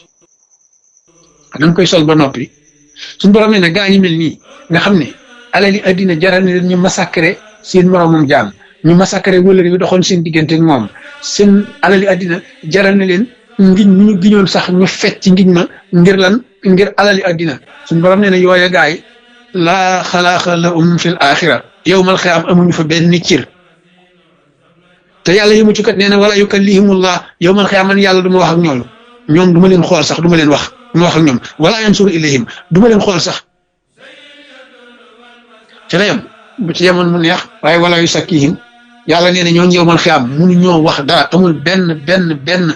suñu borom ne gaa ñi mel nii nga xam ne alali àddina jaral na leen ñu massacré seen moroomum jaam ñu massacré wëlëri bi doxoon seen diggante ak moom seen alali àddina jaral na leen ngiñ ñu giñoon sax ñu fecc ci ngiñ ma ngir lan ngir alali àddina suñu borom ne yooya gaay laa xalaaqa lahum fil axira yawmal xiyaam amuñu fa benn cër te yàlla yëmu ci kat nee na wala yukallihimullah yawmal xiyaam man yàlla du ma wax ak ñoom du ma leen xool sax du ma leen wax du ma wax ak ñoom wala yansuru ilayhim du ma leen xool sax ci la yem bu ci yemoon mu neex waaye wala yusakkihim yàlla nee na ñooñu yawmal xiyaam mënu ñoo wax dara amul benn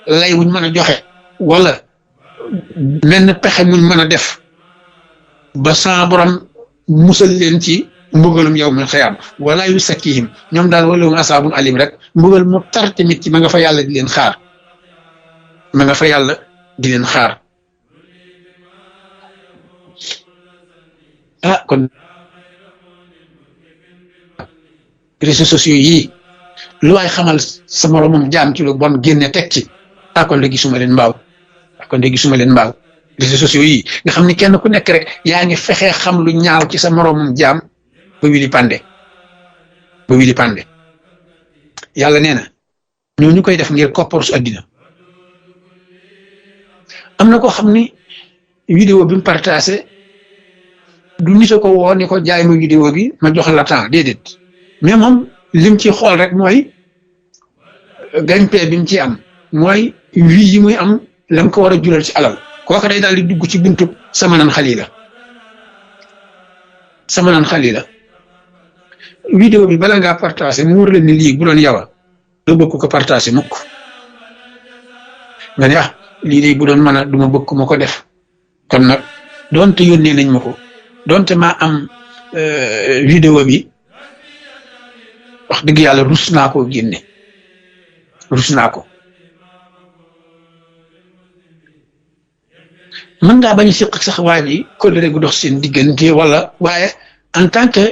lay wuñ mën a joxe wala benn pexe muñ mën a def ba sa borom musal leen ci mbugalum yawmal xiyaam wala yusakkihim ñoom daal walahum asaabun alim rek mbugal mu tar tamit ci ma nga fa yàlla di leen xaar kon réseaux sociaux yii lu waay xamal sa moromam jaam ci lu bon génne teg ci kon de gisuma leen mbaaw réseaux sociaux yii nga xam ni kenn ku nekk rek yaa ngi fexee xam lu ñaaw ci sa moromam jaam ba wili pande yàlla nee na ñu koy def ngir koppar su àddina am na koo xam ni vidéo bi mu partagé du nit a ko woo ni ko jaay ma vidéo bi ma jox la temps déedéet mais moom lim ci xool rek mooy gagne-pain bi mu ci am mooy vie yi muy am lam ko war a jural ci alal kooku day daal di dugg ci buntu samanan xalila vidéo bi bala ngaa partagé mu wër la ni lii bu doon yawa doo bëgg ko partagé mukk nga ne lii de bu doon mën a duma bëgg ma ko def kon nag doonte yónnee nañ ma ko doonte maa am vidéo bi wax dëgg yàlla rus naa koo génne mën ngaa bañ a siq sax waaye bi kóllëre gu dox seen diggante wala waaye en tant que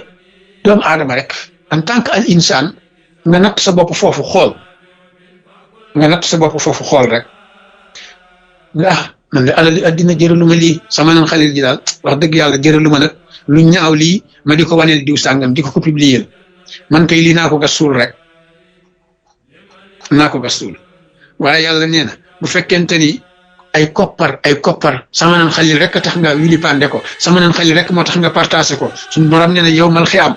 doomu aadama rek en tant que al insaan nga natt sa bopp foofu xool rek nga man de alali àddina jëraluma lii sama nan xalil ji daal wax dëgg yàlla jëraluma nag lu ñaaw lii ma di ko waneel diw sàngam di ko publier man kay lii naa ko gas suul rek waaye yàlla nee na bu fekkente ni ay koppar sama nan xalil rek tax nga wili pande ko sama nan xalil rek moo tax nga partagé ko suñu borom nee na yawmal xiyaam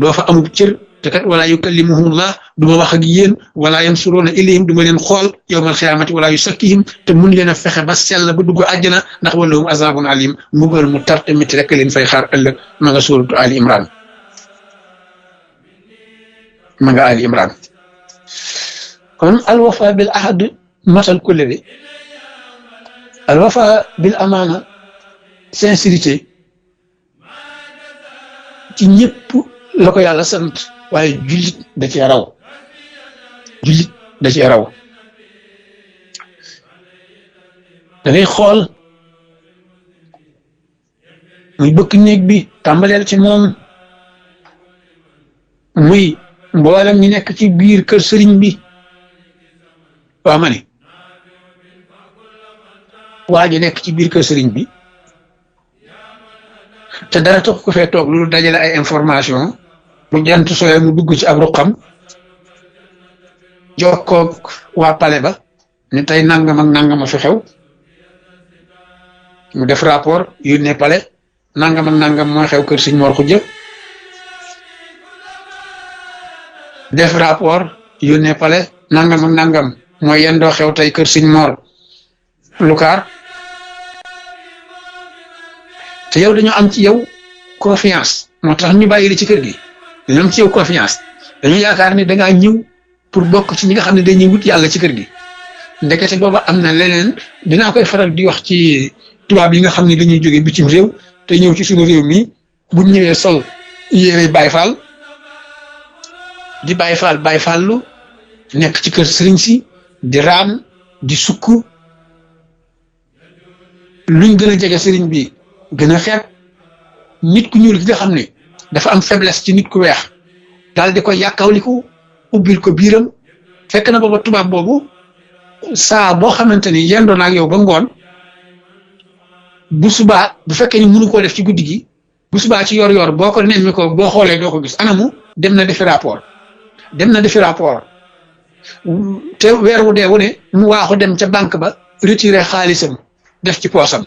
doo fa amub cër te kat wala yukallimuhumullah du ma wax ak yéen wala yansuruuna ilayhim du ma leen xool yawmal xiyaamati wala yusakkihim te mun leen a fexe ba sell ba dugg àjjana ndax walahum azaabun alim mbugal mu tar tamit rek leen fay xaar ëllëg ma nga suuratu Ali Imran kon alwafa bil ahd matal kóllëre alwafa bil amaana sincérité ci ñëpp la ko yàlla sant waaye jullit da cee raw jullit da cee raw da ngay xool muy bëkk néeg bi tàmbaleel ci moom muy mboolem ñi nekk ci biir kër sëriñ bi waa ma ne waa ji nekk ci biir kër sëriñ bi te dara tax ko fee toog lu dajale ay information bu jant sooyee mu dugg ci ab ruqam jokkoog waa pale ba ne tey nangam ak nangam a fi xew mu def rapport yónnee pale nangam ak nangam mooy xew kër sëñ Mor Xuja def rapport yónnee pale nangam ak nangam mooy yendoo xew tey kër sëñ Mor Lukaar te yow dañoo am ci yow confiance moo tax ñu bàyyi la ci kër gi dañoo am ci yow confiance dañu yaakaar ni dangaa ñëw pour bokk ci ñi nga xam ne dañuy wut yàlla ci kër gi ndekete booba am na leneen dinaa koy faral di wax ci tubaab yi nga xam ne dañuy jóge bitim réew te ñëw ci suñu réew mi bu ñëwee sol yére Baay Faal di Baay Faal Baay Faallu nekk ci kër sëriñ si di raam di sukk luñ gën a jege sëriñ bi gën a xeeb nit ku ñuul ki nga xam ne dafa am faiblesse ci nit ku weex daal di ko yàkkawliku ubbil ko biiram fekk na booba tubaab boobu saa boo xamante ni yendoo na ak yow ba ngoon bu subaa bu fekkee ni mënu koo def ci guddi gi bu subaa ci yor-yor boo ko nemmi ko boo xoolee doo ko gis anamu dem na defi rapport te weer wu dee wu ne mu waaxu dem ca banque ba retiré xaalisam def ci poosam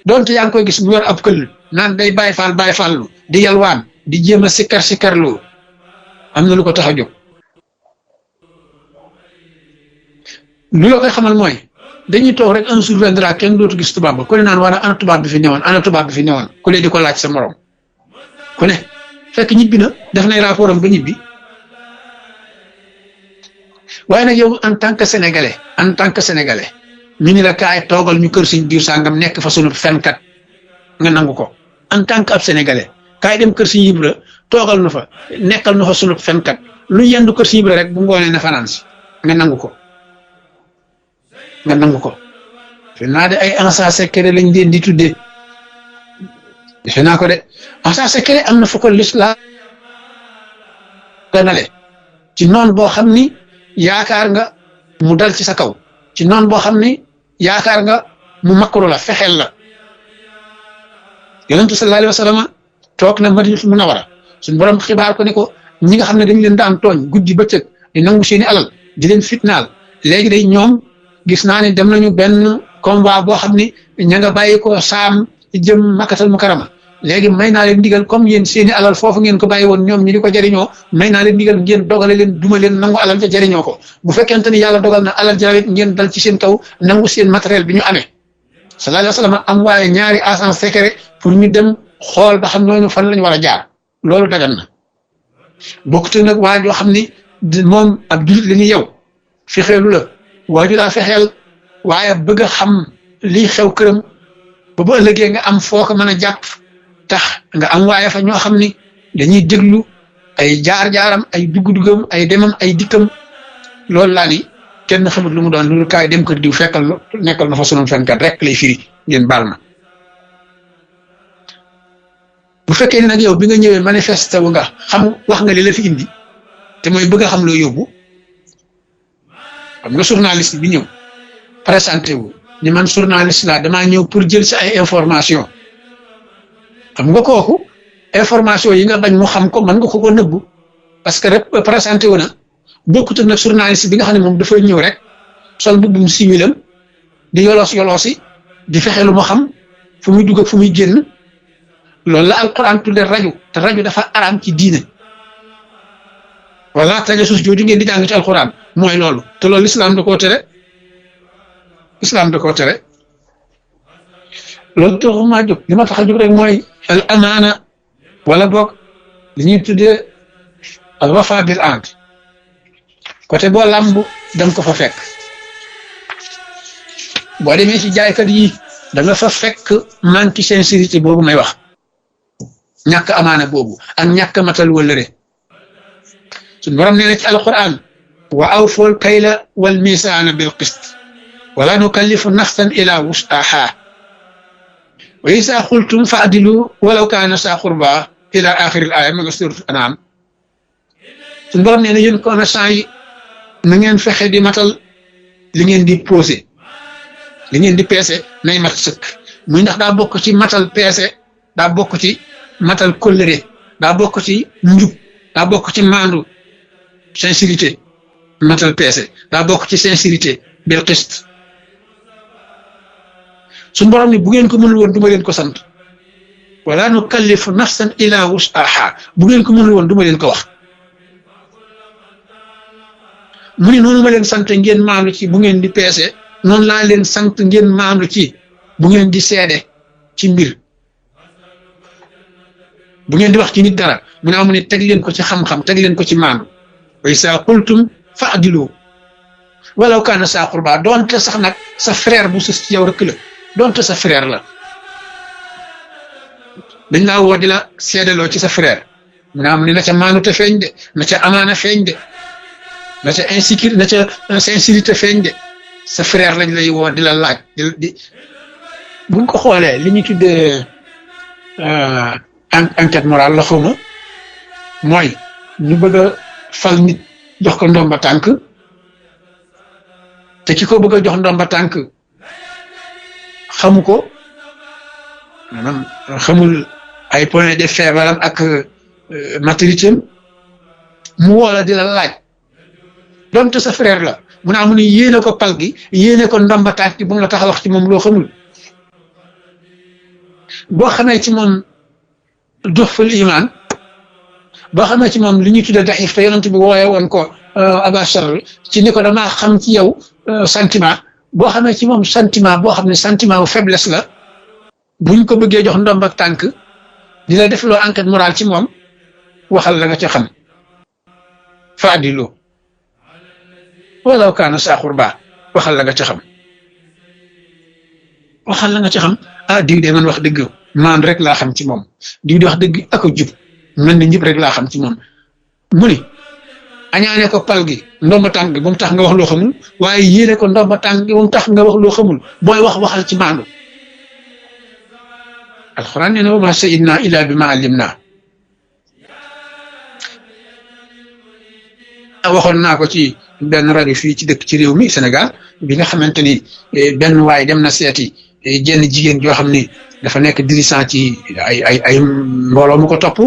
donte yaa ngi koy gis mu yor ab këll naan day Baay Faallu di yalwaan di jéem a sikkarloo am na lu ko tax a jóg. lu la koy xamal mooy dañuy toog rek un jour viendra kenn dootu gis tubaab ba ku ne naan war a ana tubaab bi fi newoon ku lee di ko laaj sa morom ku ne fekk ñibbi na def nay rapport am ba ñibbi waaye nag yow en tant que sénégalais ñu ni la kaay toogal ñu kër Sëñ diw sàngam nekk fa sunu fenkat nga nangu ko en tant que ab sénégalais kaay dem kër Sëñ Ibra toogal nu fa nekkal nu fa sunu fenkat lu yendu kër Sëñ Ibra rek bu ngoonee na fanaan si nga nangu ko defe naa de ay agent secret lañ leen di tuddee defe naa ko de agent secret am na fu ko l'islam ganale ci noon boo xam ni yaakaar nga mu dal ci sa kaw ci noon boo xam ni yaakaar nga mu makkaru la fexeel la yonentu sallallahu alayhi wa sallam toog na Madina Munawara suñu borom xibaar ko ni ko ñi nga xam ne dañ leen daan tooñ guddi bëccëg di nangu seeni alal di leen fitnaal léegi day ñoom gis naa ne dem nañu benn combat boo xam ni ña nga bàyyi ko saam jëm Makkatal Mukarrama léegi may naa leen digal comme yéen seeni alal foofu ngeen ko bàyyi woon ñoom ñi di ko jëriñoo may naa leen digal ngeen dogale leen duma leen nangu alal ja jëriñoo ko bu fekkente ni yàlla dogal na alal ja ngeen dal ci seen kaw nangu seen matériel bi ñu amee sallallahu alayhi wa sallam am waaye ñaari agent secret pour ñu dem xool ba xam ñooñu fan lañu war a jaar loolu dagan na bokkute nag waa joo xam ni moom ab jullit la ni yow fexeelu la waaju laa fexeel waaye bëgg a xam lii xew këram ba bu ëllëgee nga am foo ko mën a jàpp tax nga am waaye fa ñoo xam ni dañuy déglu ay jaar-jaaram ay dugg-duggam ay demam ay dikkam loolu laa ni kenn xamut lu mu doon lu kaay dem kër diw fekkal nekkal na fa sunu fenkat rek lay firi ngeen baal ma bu fekkee ne nag yow bi nga ñëwee manifesté wu nga xam wax nga li la fi indi te mooy bëgg a xam loo yóbbu xam nga journaliste bi ñëw présenté wu ni man journaliste laa damaa ñëw pour jël si ay information xam nga kooku information yi nga bañ mu xam ko mën nga ko nëbbu parce que rek présenté wu na bokkut nag journaliste bi nga xam ne moom dafay ñëw rek sol mbubbum siwilam di yoloosi di fexe lu mu xam fu muy dugg ak fu muy génn loolu la alquran tudde rajo te rajo dafa araam ci diine wala tajassus jooju ngeen di jàng ci alquran mooy loolu te loolu islam da koo tere loolu taxumaa jóg li ma tax a jóg rek mooy al amaana wala boog li ñuy tuddee al wafa bil ahd côté boo làmb danga ko fa fekk boo demee ci jaaykat yi da nga fa fekk manque sincérité boobu may wax ñàkk amaana boobu ak ñàkk matal wëllëre suñu borom nee na ci alquran wa awful kayla wal misaana bil qist wala nukallifu nafsan ila wus'aha wa isa xultum fa'dilu walaw kaana sa qurba ila axiril aaya ma nga surat anam suñu borom nee na yéen commerçant yi na ngeen fexe di matal li ngeen di posé li ngeen di peese nay mat sëkk muy ndax daa bokk ci matal peese daa bokk ci matal kóllëre daa bokk ci njub daa bokk ci maandu sincérité matal peese daa bokk ci sincérité bil qist suñu borom ni bu ngeen ko mënul woon du ma leen ko sant wala nukallifu nafsan ila wus'aha bu ngeen ko mënul woon du ma leen ko wax mu ni noonu ma leen sant ngeen maandu ci bu ngeen di peese noonu laa leen sant ngeen maandu ci bu ngeen di seede ci mbir bu ngeen di wax ci nit dara mu ne amu ne teg leen ko ci xam-xam teg leen ko ci maandu wa isa qultum fa'dilu walaw kaana sa qurba doonte sax nag sa frère bu sës ci yow rek la doonte sa frère la dañ laa woo di la seedaloo ci sa frère mu ne am ni na ca maandu te feeñ de na ca amaana feeñ de na ca insécurité na ca sincérité feeñ de sa frère lañ lay woo di la laaj di buñ ko xoolee li ñu tuddee enquête morale la xawma mooy ñu bëgg a fal nit jox ko ndomba tànk te ki ko bëgg a jox ndomba tànk xamu ko maanaam xamul ay point de faible ak maturité mu woola di la laaj donte sa frère la mu ne amu ni yéene ko pal gi yéene ko ndomba tànk bu mu la tax a wax ci moom loo xamul boo xamee ci moom duxful iman boo xamee ci moom li ñuy tudde daif te yonent bi wooye woon ko abachar ci ni ko damaa xam ci yow sentiment boo xamee ci moom sentiment boo xam ne sentiment bu faiblesse la buñ ko bëggee jox ndomb ak tànk di la def loo enquête morale ci moom waxal la nga ca xam fa'dilu walaw kaana sa qurba waxal la nga ca xam waxal la nga ca xam ah diw de man wax dëgg maan rek laa xam ci moom diw di wax dëgg ak a jub mel ni njub rek laa xam ci moom mu ni añaane ko pal gi ndomba tànk gi ba mu tax nga wax loo xamul waaye yéene ko ndomba tànk gi ba mu tax nga wax loo xamul booy wax waxal ci maandu alxuraan nee na wa ma shahidna illa bi ma alimna waxoon naa ko ci benn rajo fii ci dëkk ci réew mi Sénégal bi nga xamante ni benn waay dem na seeti jenn jigéen joo xam ni dafa nekk dirigeant ci ay mbooloo mu ko topp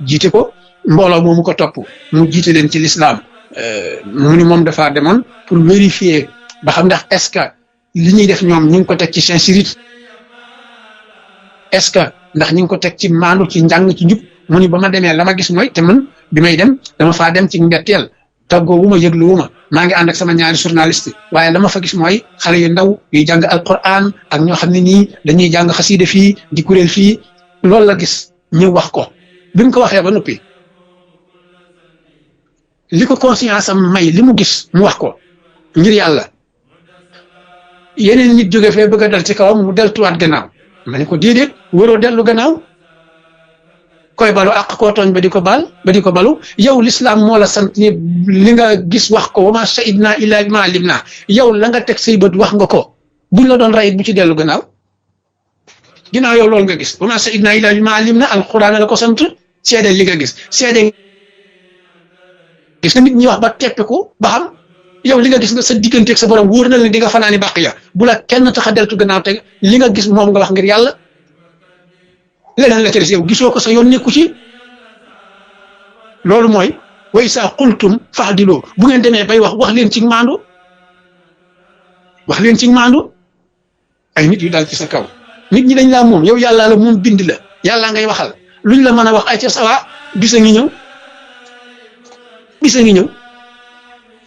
jiite ko mbooloo moomu ko topp mu jiite leen ci l'islam mu ni moom dafa demoon pour vérifier ba xam ndax est-ce que li ñuy def ñoom ñu ngi ko teg ci sincérité est-ce que ndax ñu ngi ko teg ci maandu ci njàng ci njub mu ni ba ma demee la ma gis mooy te man bi may dem dama faa dem ci mbetteel tàggoo wu ma yëglu wu ma maa ngi ànd ak sama ñaari journaliste waaye la ma fa gis mooy xale yu ndaw yuy jàng alquran ak ñoo xam ne nii dañuy jàng xasiida fii di kuréel fii loolu la gis ñu wax ko bi mu ko waxee ba noppi li ko conscience am may li mu gis mu wax ko ngir yàlla yeneen nit jóge fee bëgg a dal ci kawam mu deltuwaat gannaaw ma ne ko déedéet waroo dellu gannaaw koy balu ak koo tooñ ba di ko balu yow l'islam moo la sant ni li nga gis wax ko wa ma shahidna illa bima alimna yow la nga teg say bët wax nga ko buñ la doon rayit bu ci dellu gannaaw ginnaaw yow loolu nga gis wa ma shahidna illa bima alimna alquran la ko sant seede li nga gis seede gis nga nit ñi wax ba teppiku ba xam yow li nga gis nga sa digganteeg sa borom wóor na la di nga fanaani bàq ya bu la kenn tax a deltu gannaaw te li nga gis moom nga wax ngir yàlla leneen la ca des yow gisoo ko sa yoon nekku ci loolu mooy wa isa qultum fa'dilu bu ngeen demee bay wax leen ci maandu wax leen ci maandu ay nit yu dal ci sa kaw nit ñi dañ laa moom yow yàlla la moom bind la yàlla ngay waxal luñ la mën a wax ay ca sawa bisa ngi ñëw